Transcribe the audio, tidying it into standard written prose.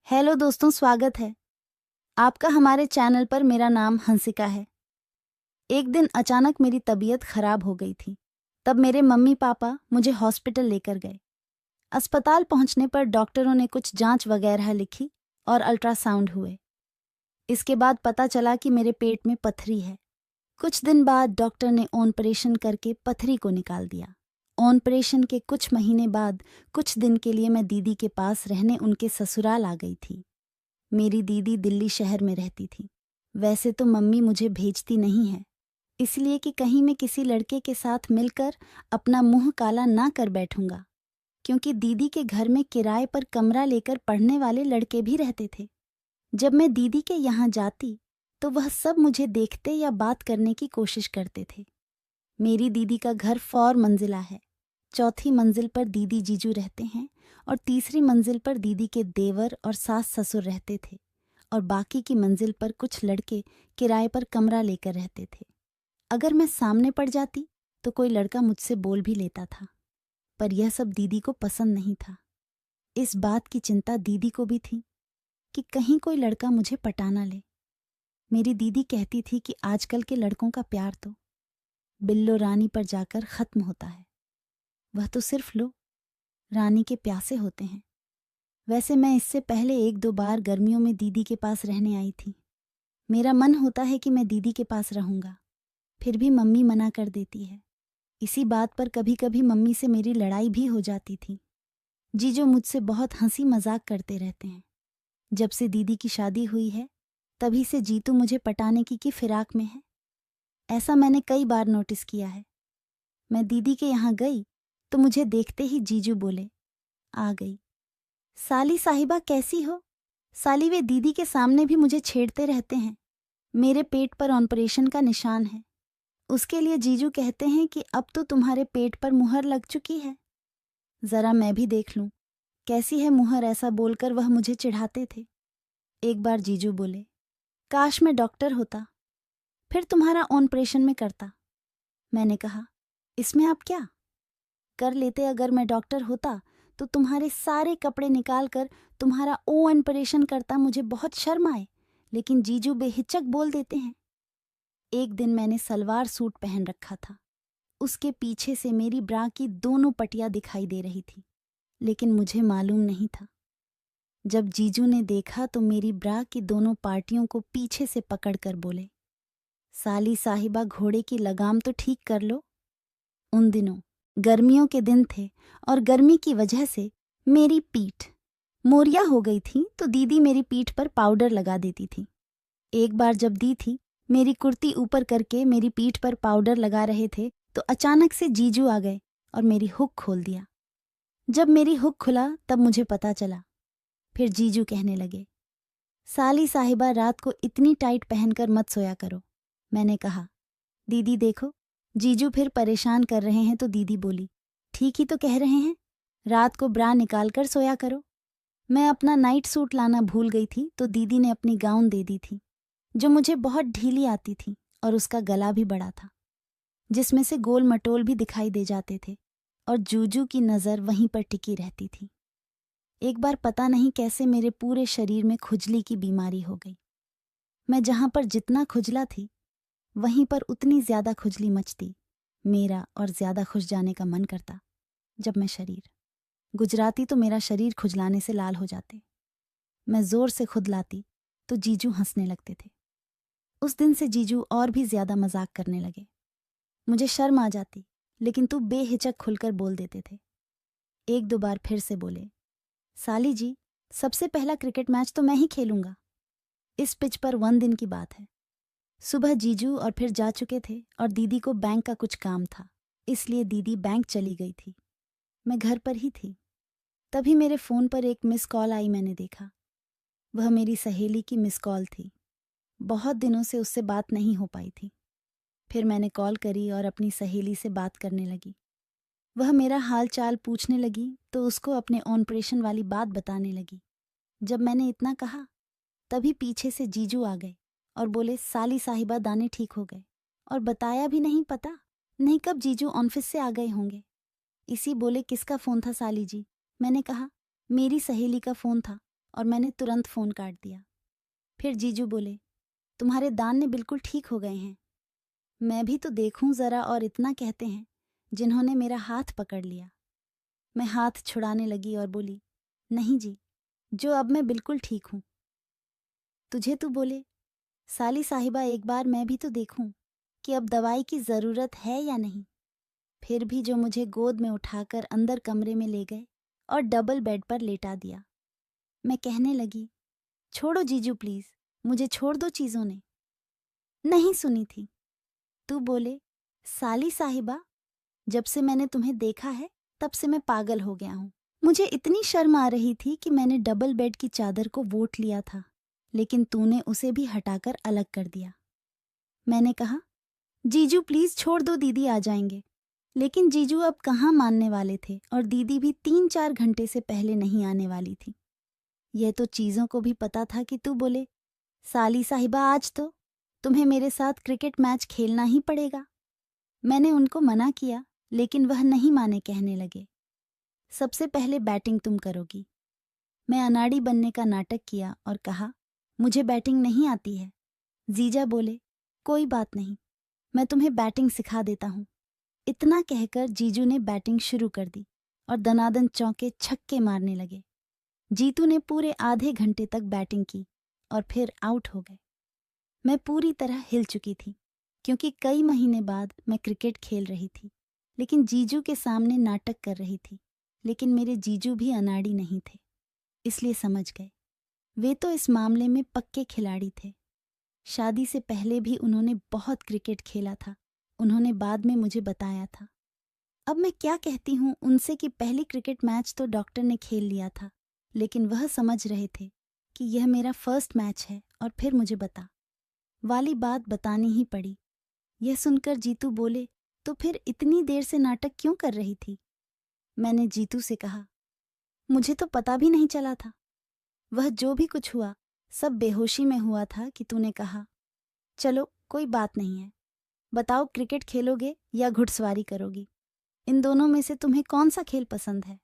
Hello दोस्तों, स्वागत है आपका हमारे चैनल पर। मेरा नाम हंसिका है। एक दिन अचानक मेरी तबीयत खराब हो गई थी। तब मेरे मम्मी पापा मुझे हॉस्पिटल लेकर गए। अस्पताल पहुंचने पर डॉक्टरों ने कुछ जांच वगैरह लिखी और अल्ट्रासाउंड हुए। इसके बाद पता चला कि मेरे पेट में पथरी है। कुछ दिन बाद डॉक्टर ने ऑपरेशन करके पथरी को निकाल दिया। ऑपरेशन के कुछ महीने बाद कुछ दिन के लिए मैं दीदी के पास रहने उनके ससुराल आ गई थी। मेरी दीदी दिल्ली शहर में रहती थी। वैसे तो मम्मी मुझे भेजती नहीं है, इसलिए कि कहीं मैं किसी लड़के के साथ मिलकर अपना मुंह काला ना कर बैठूंगा, क्योंकि दीदी के घर में किराए पर कमरा लेकर पढ़ने वाले लड़के भी रहते थे। जब मैं दीदी के यहाँ जाती तो वह सब मुझे देखते या बात करने की कोशिश करते थे। मेरी दीदी का घर 4 मंजिला है। चौथी मंजिल पर दीदी जीजू रहते हैं और तीसरी मंजिल पर दीदी के देवर और सास ससुर रहते थे, और बाकी की मंजिल पर कुछ लड़के किराए पर कमरा लेकर रहते थे। अगर मैं सामने पड़ जाती तो कोई लड़का मुझसे बोल भी लेता था, पर यह सब दीदी को पसंद नहीं था। इस बात की चिंता दीदी को भी थी कि कहीं कोई लड़का मुझे पटा ना ले। मेरी दीदी कहती थी कि आजकल के लड़कों का प्यार तो बिल्लो रानी पर जाकर खत्म होता है। वह तो सिर्फ लो रानी के प्यासे होते हैं। वैसे मैं इससे पहले 1-2 बार गर्मियों में दीदी के पास रहने आई थी। मेरा मन होता है कि मैं दीदी के पास रहूंगा, फिर भी मम्मी मना कर देती है। इसी बात पर कभी कभी मम्मी से मेरी लड़ाई भी हो जाती थी। जीजू मुझसे बहुत हंसी मजाक करते रहते हैं। जब से दीदी की शादी हुई है तभी से जीतू मुझे पटाने की फिराक में है। ऐसा मैंने कई बार नोटिस किया है। मैं दीदी के यहाँ गई तो मुझे देखते ही जीजू बोले, आ गई। साली साहिबा कैसी हो? साली वे दीदी के सामने भी मुझे छेड़ते रहते हैं। मेरे पेट पर ऑपरेशन का निशान है। उसके लिए जीजू कहते हैं कि अब तो तुम्हारे पेट पर मुहर लग चुकी है, जरा मैं भी देख लूं कैसी है मुहर। ऐसा बोलकर वह मुझे चिढ़ाते थे। एक बार जीजू बोले, काश मैं डॉक्टर होता, फिर तुम्हारा ऑपरेशन में करता। मैंने कहा, इसमें आप क्या कर लेते? अगर मैं डॉक्टर होता तो तुम्हारे सारे कपड़े निकाल कर तुम्हारा ऑपरेशन करता। मुझे बहुत शर्म आए, लेकिन जीजू बेहिचक बोल देते हैं। एक दिन मैंने सलवार सूट पहन रखा था। उसके पीछे से मेरी ब्रा की दोनों पटियां दिखाई दे रही थी, लेकिन मुझे मालूम नहीं था। जब जीजू ने देखा तो मेरी ब्रा की दोनों पार्टियों को पीछे से पकड़कर बोले, साली साहिबा घोड़े की लगाम तो ठीक कर लो। उन दिनों गर्मियों के दिन थे और गर्मी की वजह से मेरी पीठ मोरिया हो गई थी, तो दीदी मेरी पीठ पर पाउडर लगा देती थी। एक बार जब दी थी मेरी कुर्ती ऊपर करके मेरी पीठ पर पाउडर लगा रहे थे तो अचानक से जीजू आ गए और मेरी हुक खोल दिया। जब मेरी हुक खुला तब मुझे पता चला। फिर जीजू कहने लगे, साली साहिबा रात को इतनी टाइट पहनकर मत सोया करो। मैंने कहा, दीदी देखो जीजू फिर परेशान कर रहे हैं। तो दीदी बोली, ठीक ही तो कह रहे हैं, रात को ब्रा निकाल कर सोया करो। मैं अपना नाइट सूट लाना भूल गई थी तो दीदी ने अपनी गाउन दे दी थी, जो मुझे बहुत ढीली आती थी और उसका गला भी बड़ा था, जिसमें से गोल मटोल भी दिखाई दे जाते थे, और जूजू की नज़र वहीं पर टिकी रहती थी। एक बार पता नहीं कैसे मेरे पूरे शरीर में खुजली की बीमारी हो गई। मैं जहां पर जितना खुजला थी वहीं पर उतनी ज्यादा खुजली मचती। मेरा और ज्यादा खुश जाने का मन करता। जब मैं शरीर गुजराती तो मेरा शरीर खुजलाने से लाल हो जाते। मैं जोर से खुदलाती तो जीजू हंसने लगते थे। उस दिन से जीजू और भी ज्यादा मजाक करने लगे। मुझे शर्म आ जाती, लेकिन तू बेहिचक खुलकर बोल देते थे। 1-2 बार फिर से बोले, साली जी सबसे पहला क्रिकेट मैच तो मैं ही खेलूंगा। इस पिच पर 1 दिन की बात है। सुबह जीजू और फिर जा चुके थे और दीदी को बैंक का कुछ काम था, इसलिए दीदी बैंक चली गई थी। मैं घर पर ही थी। तभी मेरे फ़ोन पर एक मिस कॉल आई। मैंने देखा वह मेरी सहेली की मिस कॉल थी। बहुत दिनों से उससे बात नहीं हो पाई थी। फिर मैंने कॉल करी और अपनी सहेली से बात करने लगी। वह मेरा हाल चाल पूछने लगी तो उसको अपने ऑपरेशन वाली बात बताने लगी। जब मैंने इतना कहा तभी पीछे से जीजू आ गए और बोले, साली साहिबा दाने ठीक हो गए। और बताया भी नहीं, पता नहीं कब जीजू ऑफिस से आ गए होंगे। इसी बोले, किसका फ़ोन था साली जी? मैंने कहा, मेरी सहेली का फ़ोन था और मैंने तुरंत फ़ोन काट दिया। फिर जीजू बोले, तुम्हारे दान ने बिल्कुल ठीक हो गए हैं। मैं भी तो देखूं ज़रा, और इतना कहते हैं जिन्होंने मेरा हाथ पकड़ लिया। मैं हाथ छुड़ाने लगी और बोली, नहीं जी, जो अब मैं बिल्कुल ठीक हूं। तुझे तो बोले, साली साहिबा एक बार मैं भी तो देखूं कि अब दवाई की ज़रूरत है या नहीं। फिर भी जो मुझे गोद में उठाकर अंदर कमरे में ले गए और डबल बेड पर लेटा दिया। मैं कहने लगी, छोड़ो जीजू प्लीज़, मुझे छोड़ दो। चीज़ों ने नहीं सुनी थी। तू बोले, साली साहिबा, जब से मैंने तुम्हें देखा है तब से मैं पागल हो गया हूँ। मुझे इतनी शर्म आ रही थी कि मैंने डबल बेड की चादर को वोट लिया था, लेकिन तूने उसे भी हटाकर अलग कर दिया। मैंने कहा, जीजू प्लीज छोड़ दो, दीदी आ जाएंगे। लेकिन जीजू अब कहाँ मानने वाले थे, और दीदी भी 3-4 घंटे से पहले नहीं आने वाली थी। यह तो चीज़ों को भी पता था कि तू बोले, साली साहिबा आज तो तुम्हें मेरे साथ क्रिकेट मैच खेलना ही पड़ेगा। मैंने उनको मना किया, लेकिन वह नहीं माने, कहने लगे, सबसे पहले बैटिंग तुम करोगी। मैं अनाड़ी बनने का नाटक किया और कहा, मुझे बैटिंग नहीं आती है। जीजा बोले, कोई बात नहीं, मैं तुम्हें बैटिंग सिखा देता हूँ। इतना कहकर जीजू ने बैटिंग शुरू कर दी और दनादन चौके छक्के मारने लगे। जीतू ने पूरे आधे घंटे तक बैटिंग की और फिर आउट हो गए। मैं पूरी तरह हिल चुकी थी, क्योंकि कई महीने बाद मैं क्रिकेट खेल रही थी, लेकिन जीजू के सामने नाटक कर रही थी। लेकिन मेरे जीजू भी अनाड़ी नहीं थे, इसलिए समझ गए। वे तो इस मामले में पक्के खिलाड़ी थे। शादी से पहले भी उन्होंने बहुत क्रिकेट खेला था, उन्होंने बाद में मुझे बताया था। अब मैं क्या कहती हूँ उनसे कि पहली क्रिकेट मैच तो डॉक्टर ने खेल लिया था, लेकिन वह समझ रहे थे कि यह मेरा फर्स्ट मैच है, और फिर मुझे बता वाली बात बतानी ही पड़ी। यह सुनकर जीतू बोले, तो फिर इतनी देर से नाटक क्यों कर रही थी? मैंने जीतू से कहा, मुझे तो पता भी नहीं चला था। वह जो भी कुछ हुआ सब बेहोशी में हुआ था कि तूने कहा, चलो कोई बात नहीं है, बताओ क्रिकेट खेलोगे या घुड़सवारी करोगी? इन दोनों में से तुम्हें कौन सा खेल पसंद है?